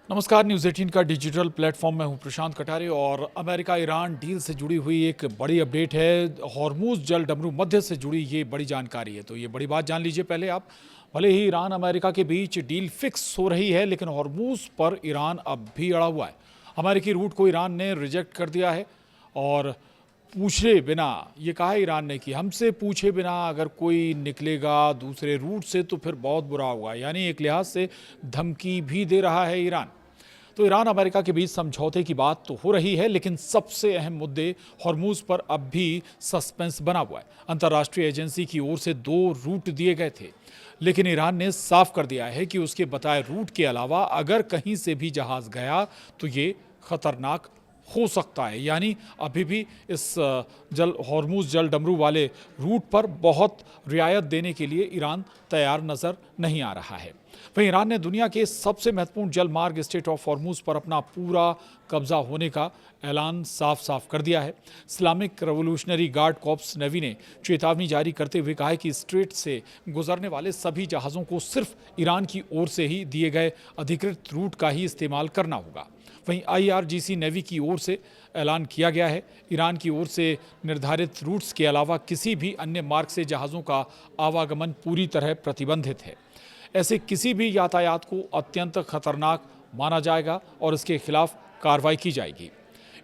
नमस्कार। न्यूज़ 18 का digital platform में हूं प्रशांत कटारे और अमेरिका ईरान डील से जुड़ी हुई एक बड़ी अपडेट है। हॉर्मूज जल डमरू मध्य से जुड़ी ये बड़ी जानकारी है, तो ये बड़ी बात जान लीजिए पहले आप। भले ही ईरान अमेरिका के बीच डील फिक्स हो रही है, लेकिन हॉर्मूज पर ईरान अब भी अड़ा हुआ है। अमेरिकी रूट को ईरान ने रिजेक्ट कर दिया है और पूछे बिना, ये कहा है ईरान ने कि हमसे पूछे बिना अगर कोई निकलेगा दूसरे रूट से तो फिर बहुत बुरा होगा। यानी एक लिहाज से धमकी भी दे रहा है ईरान। तो ईरान अमेरिका के बीच समझौते की बात तो हो रही है, लेकिन सबसे अहम मुद्दे हॉर्मूज पर अब भी सस्पेंस बना हुआ है। अंतर्राष्ट्रीय एजेंसी की ओर से 2 रूट दिए गए थे, लेकिन ईरान ने साफ कर दिया है कि उसके बताए रूट के अलावा अगर कहीं से भी जहाज गया तो ये खतरनाक हो सकता है। यानी अभी भी इस हॉर्मूज जल डमरू वाले रूट पर बहुत रियायत देने के लिए ईरान तैयार नजर नहीं आ रहा है। वहीं ईरान ने दुनिया के सबसे महत्वपूर्ण जल मार्ग स्ट्रेट ऑफ हॉर्मूज पर अपना पूरा कब्जा होने का ऐलान साफ साफ कर दिया है। Islamic revolutionary guard corps navy ने चेतावनी जारी करते हुए कहा है कि स्ट्रेट से गुजरने वाले सभी जहाज़ों को सिर्फ ईरान की ओर से ही दिए गए अधिकृत रूट का ही इस्तेमाल करना होगा। वहीं IRGC नेवी की ओर से ऐलान किया गया है, ईरान की ओर से निर्धारित रूट्स के अलावा किसी भी अन्य मार्ग से जहाज़ों का आवागमन पूरी तरह प्रतिबंधित है। ऐसे किसी भी यातायात को अत्यंत खतरनाक माना जाएगा और इसके खिलाफ कार्रवाई की जाएगी।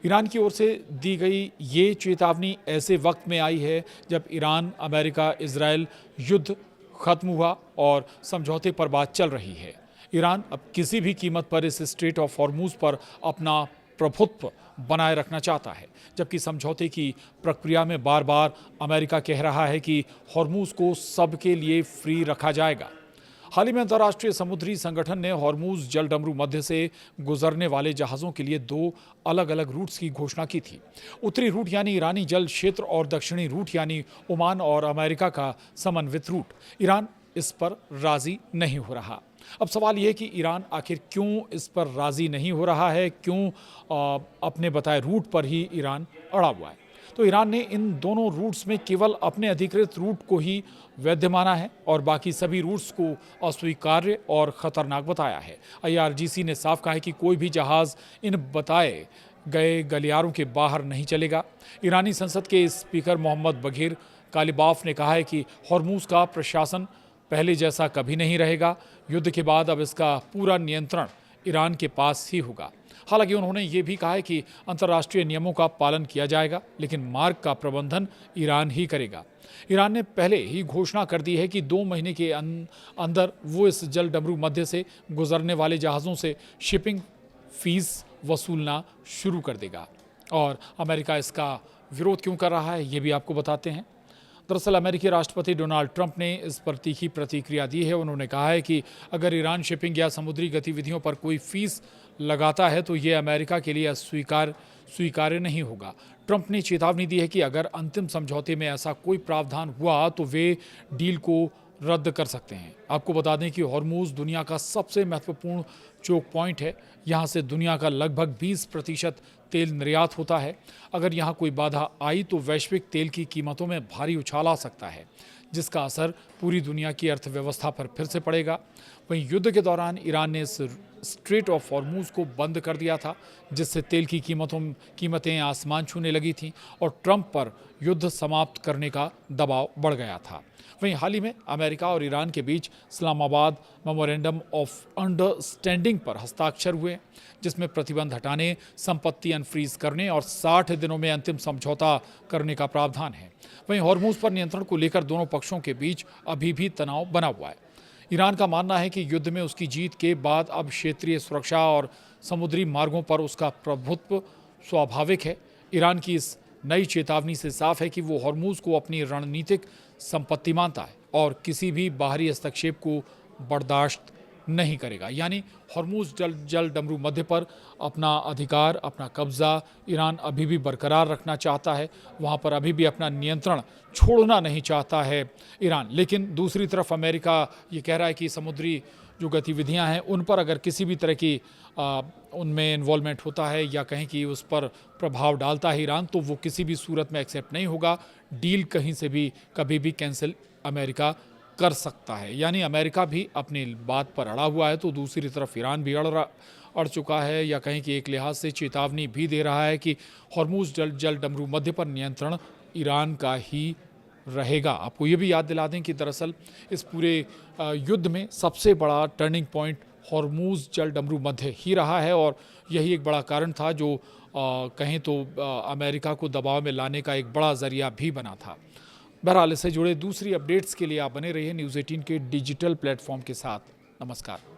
ईरान की ओर से दी गई ये चेतावनी ऐसे वक्त में आई है जब ईरान अमेरिका इजराइल युद्ध खत्म हुआ और समझौते पर बात चल रही है। ईरान अब किसी भी कीमत पर इस स्ट्रेट ऑफ हॉर्मूज पर अपना प्रभुत्व बनाए रखना चाहता है, जबकि समझौते की प्रक्रिया में बार बार अमेरिका कह रहा है कि हॉर्मूज को सबके लिए फ्री रखा जाएगा। हाल ही में अंतर्राष्ट्रीय समुद्री संगठन ने हॉर्मूज जल डमरू मध्य से गुजरने वाले जहाज़ों के लिए 2 अलग अलग रूट्स की घोषणा की थी। उत्तरी रूट यानी ईरानी जल क्षेत्र और दक्षिणी रूट यानी ओमान और अमेरिका का समन्वित रूट। ईरान इस पर राजी नहीं हो रहा। अब सवाल यह है कि ईरान आखिर क्यों इस पर राजी नहीं हो रहा है, क्यों अपने बताए रूट पर ही ईरान अड़ा हुआ है। तो ईरान ने इन दोनों रूट्स में केवल अपने अधिकृत रूट को ही वैध माना है और बाकी सभी रूट्स को अस्वीकार्य और खतरनाक बताया है। IRGC ने साफ कहा है कि कोई भी जहाज़ इन बताए गए गलियारों के बाहर नहीं चलेगा। ईरानी संसद के स्पीकर मोहम्मद बघीर कालिबाफ ने कहा है कि हॉर्मूज का प्रशासन पहले जैसा कभी नहीं रहेगा। युद्ध के बाद अब इसका पूरा नियंत्रण ईरान के पास ही होगा। हालांकि उन्होंने ये भी कहा है कि अंतर्राष्ट्रीय नियमों का पालन किया जाएगा, लेकिन मार्ग का प्रबंधन ईरान ही करेगा। ईरान ने पहले ही घोषणा कर दी है कि 2 महीने के अंदर वो इस जल डमरू मध्य से गुजरने वाले जहाज़ों से शिपिंग फीस वसूलना शुरू कर देगा। और अमेरिका इसका विरोध क्यों कर रहा है, ये भी आपको बताते हैं। दरअसल अमेरिकी राष्ट्रपति डोनाल्ड ट्रंप ने इस पर तीखी प्रतिक्रिया दी है। उन्होंने कहा है कि अगर ईरान शिपिंग या समुद्री गतिविधियों पर कोई फीस लगाता है तो ये अमेरिका के लिए स्वीकार्य नहीं होगा। ट्रंप ने चेतावनी दी है कि अगर अंतिम समझौते में ऐसा कोई प्रावधान हुआ तो वे डील को रद्द कर सकते हैं। आपको बता दें कि हॉर्मूज दुनिया का सबसे महत्वपूर्ण चोक पॉइंट है। यहाँ से दुनिया का लगभग 20% तेल निर्यात होता है। अगर यहाँ कोई बाधा आई तो वैश्विक तेल की कीमतों में भारी उछाल आ सकता है, जिसका असर पूरी दुनिया की अर्थव्यवस्था पर फिर से पड़ेगा। वहीं युद्ध के दौरान ईरान ने इस स्ट्रेट ऑफ हॉर्मूज को बंद कर दिया था, जिससे तेल की कीमतें आसमान छूने लगी थीं और ट्रंप पर युद्ध समाप्त करने का दबाव बढ़ गया था। वहीं हाल ही में अमेरिका और ईरान के बीच इस्लामाबाद मेमोरेंडम ऑफ अंडरस्टैंडिंग पर हस्ताक्षर हुए, जिसमें प्रतिबंध हटाने, संपत्ति अनफ्रीज करने और 60 दिनों में अंतिम समझौता करने का प्रावधान है। वहीं हॉर्मूज पर नियंत्रण को लेकर दोनों पक्षों के बीच अभी भी तनाव बना हुआ है। ईरान का मानना है कि युद्ध में उसकी जीत के बाद अब क्षेत्रीय सुरक्षा और समुद्री मार्गों पर उसका प्रभुत्व स्वाभाविक है। ईरान की इस नई चेतावनी से साफ है कि वो हॉर्मूज को अपनी रणनीतिक संपत्ति मानता है और किसी भी बाहरी हस्तक्षेप को बर्दाश्त नहीं करेगा। यानी हॉर्मूज जल डमरू मध्य पर अपना अधिकार, अपना कब्जा ईरान अभी भी बरकरार रखना चाहता है। वहाँ पर अभी भी अपना नियंत्रण छोड़ना नहीं चाहता है ईरान। लेकिन दूसरी तरफ अमेरिका ये कह रहा है कि समुद्री जो गतिविधियां हैं उन पर अगर किसी भी तरह की उनमें इन्वॉल्वमेंट होता है या कहीं कि उस पर प्रभाव डालता है ईरान, तो वो किसी भी सूरत में एक्सेप्ट नहीं होगा। डील कहीं से भी कभी भी कैंसिल अमेरिका कर सकता है। यानी अमेरिका भी अपनी बात पर अड़ा हुआ है तो दूसरी तरफ ईरान भी अड़ चुका है, या कहीं कि एक लिहाज से चेतावनी भी दे रहा है कि हॉर्मूज जल डमरू मध्य पर नियंत्रण ईरान का ही रहेगा। आपको ये भी याद दिला दें कि दरअसल इस पूरे युद्ध में सबसे बड़ा टर्निंग पॉइंट हॉर्मूज जल डमरू मध्य ही रहा है, और यही एक बड़ा कारण था जो कहें तो अमेरिका को दबाव में लाने का एक बड़ा जरिया भी बना था। बहरहाल इससे जुड़े दूसरी अपडेट्स के लिए आप बने रहिए न्यूज़ 18 के डिजिटल प्लेटफॉर्म के साथ। नमस्कार।